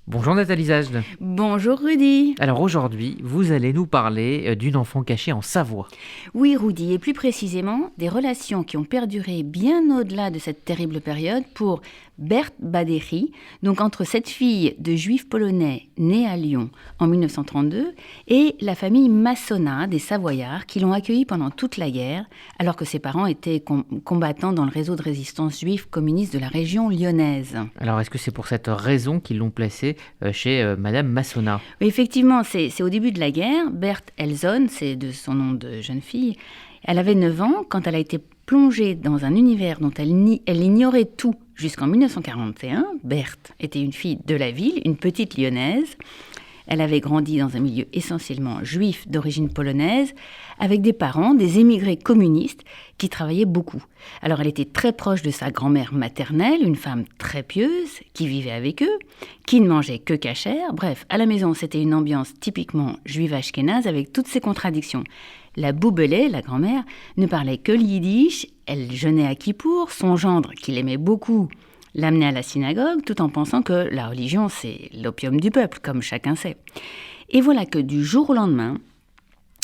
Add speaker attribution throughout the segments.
Speaker 1: Bonjour Nathalie Zajde.
Speaker 2: Bonjour Rudy.
Speaker 1: Alors aujourd'hui, vous allez nous parler d'une enfant cachée en Savoie.
Speaker 2: Oui Rudy, et plus précisément des relations qui ont perduré bien au-delà de cette terrible période pour Berthe Badéry, donc entre cette fille de juifs polonais née à Lyon en 1932 et la famille Massona des Savoyards qui l'ont accueillie pendant toute la guerre alors que ses parents étaient combattants dans le réseau de résistance juive communiste de la région lyonnaise.
Speaker 1: Alors est-ce que c'est pour cette raison qu'ils l'ont placée chez Madame Massona ?
Speaker 2: Oui, effectivement, c'est au début de la guerre. Berthe Elzon, c'est de son nom de jeune fille. Elle avait 9 ans quand elle a été plongée dans un univers dont elle ignorait tout jusqu'en 1941. Berthe était une fille de la ville, une petite lyonnaise. Elle avait grandi dans un milieu essentiellement juif d'origine polonaise, avec des parents, des émigrés communistes, qui travaillaient beaucoup. Alors elle était très proche de sa grand-mère maternelle, une femme très pieuse, qui vivait avec eux, qui ne mangeait que cachère. Bref, à la maison, c'était une ambiance typiquement juive ashkénaze, avec toutes ses contradictions. La Boubelée, la grand-mère, ne parlait que le yiddish, elle jeûnait à Kippour, son gendre, qu'il aimait beaucoup, l'amenait à la synagogue, tout en pensant que la religion, c'est l'opium du peuple, comme chacun sait. Et voilà que du jour au lendemain,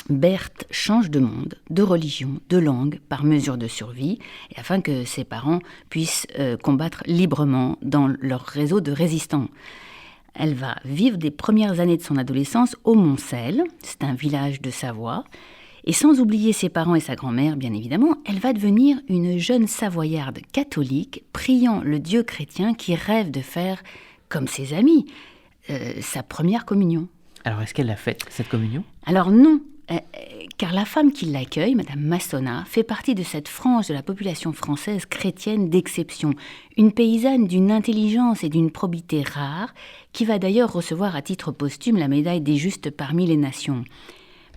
Speaker 2: Berthe change de monde, de religion, de langue, par mesure de survie, et afin que ses parents puissent combattre librement dans leur réseau de résistants. Elle va vivre des premières années de son adolescence au Moncel, c'est un village de Savoie, et sans oublier ses parents et sa grand-mère, bien évidemment, elle va devenir une jeune Savoyarde catholique, priant le Dieu chrétien qui rêve de faire, comme ses amis, sa première communion.
Speaker 1: Alors est-ce qu'elle a fait cette communion ?
Speaker 2: Alors non, car la femme qui l'accueille, Madame Massona, fait partie de cette frange de la population française chrétienne d'exception, une paysanne d'une intelligence et d'une probité rares, qui va d'ailleurs recevoir à titre posthume la médaille des justes parmi les nations.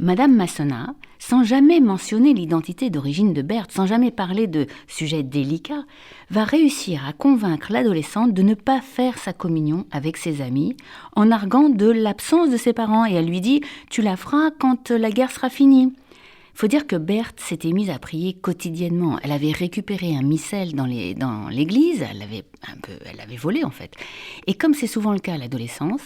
Speaker 2: Madame Massona, sans jamais mentionner l'identité d'origine de Berthe, sans jamais parler de sujets délicats, va réussir à convaincre l'adolescente de ne pas faire sa communion avec ses amis, en arguant de l'absence de ses parents, et elle lui dit « tu la feras quand la guerre sera finie ». Il faut dire que Berthe s'était mise à prier quotidiennement. Elle avait récupéré un missel dans l'église, elle l'avait volé en fait. Et comme c'est souvent le cas à l'adolescence,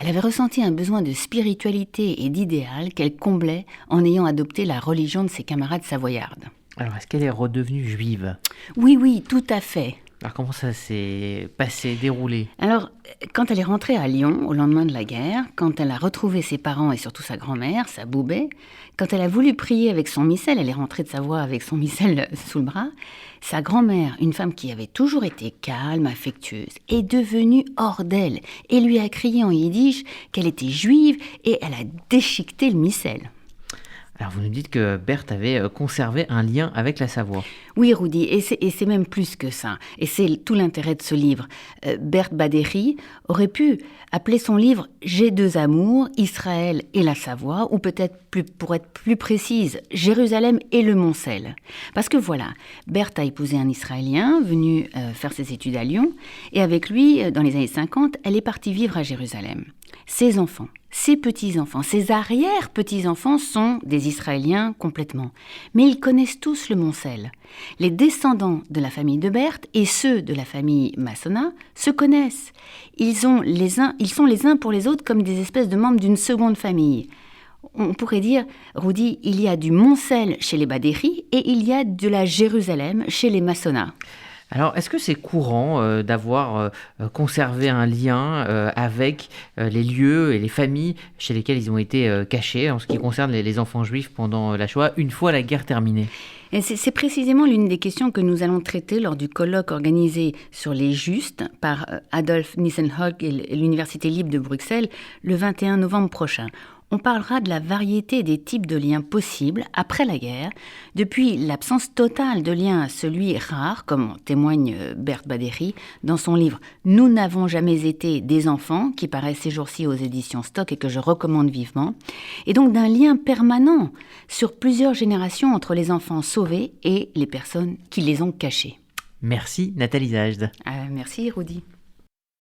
Speaker 2: elle avait ressenti un besoin de spiritualité et d'idéal qu'elle comblait en ayant adopté la religion de ses camarades savoyardes.
Speaker 1: Alors est-ce qu'elle est redevenue juive ?
Speaker 2: Oui, tout à fait.
Speaker 1: Alors comment ça s'est passé, déroulé ?
Speaker 2: Alors, quand elle est rentrée à Lyon, au lendemain de la guerre, quand elle a retrouvé ses parents et surtout sa grand-mère, sa Boubée, quand elle a voulu prier avec son missel, elle est rentrée de Savoie avec son missel sous le bras, sa grand-mère, une femme qui avait toujours été calme, affectueuse, est devenue hors d'elle et lui a crié en yiddish qu'elle était juive et elle a déchiqueté le missel.
Speaker 1: Alors vous nous dites que Berthe avait conservé un lien avec la Savoie.
Speaker 2: Oui, Rudy, et c'est même plus que ça. Et c'est tout l'intérêt de ce livre. Berthe Badéry aurait pu appeler son livre « J'ai deux amours, Israël et la Savoie », ou peut-être, pour être plus précise, « Jérusalem et le Moncel ». Parce que voilà, Berthe a épousé un Israélien venu faire ses études à Lyon, et avec lui, dans les années 50, elle est partie vivre à Jérusalem. Ses enfants, ses petits-enfants, ses arrière-petits-enfants sont des Israéliens complètement. Mais ils connaissent tous le Moncel. Les descendants de la famille de Berthe et ceux de la famille Massona se connaissent. Ils sont les uns pour les autres comme des espèces de membres d'une seconde famille. On pourrait dire, Rudy, il y a du Moncel chez les Badéry et il y a de la Jérusalem chez les Massona.
Speaker 1: Alors, est-ce que c'est courant d'avoir conservé un lien avec les lieux et les familles chez lesquelles ils ont été cachés en ce qui concerne les enfants juifs pendant la Shoah, une fois la guerre terminée ?
Speaker 2: Et c'est précisément l'une des questions que nous allons traiter lors du colloque organisé sur les Justes par Adolf Nissenhock et l'Université libre de Bruxelles le 21 novembre prochain. On parlera de la variété des types de liens possibles après la guerre, depuis l'absence totale de lien à celui rare, comme en témoigne Berthe Badéry dans son livre « Nous n'avons jamais été des enfants » qui paraît ces jours-ci aux éditions Stock et que je recommande vivement, et donc d'un lien permanent sur plusieurs générations entre les enfants sauvés et les personnes qui les ont cachés.
Speaker 1: Merci Nathalie Zajde.
Speaker 2: Merci Rudy.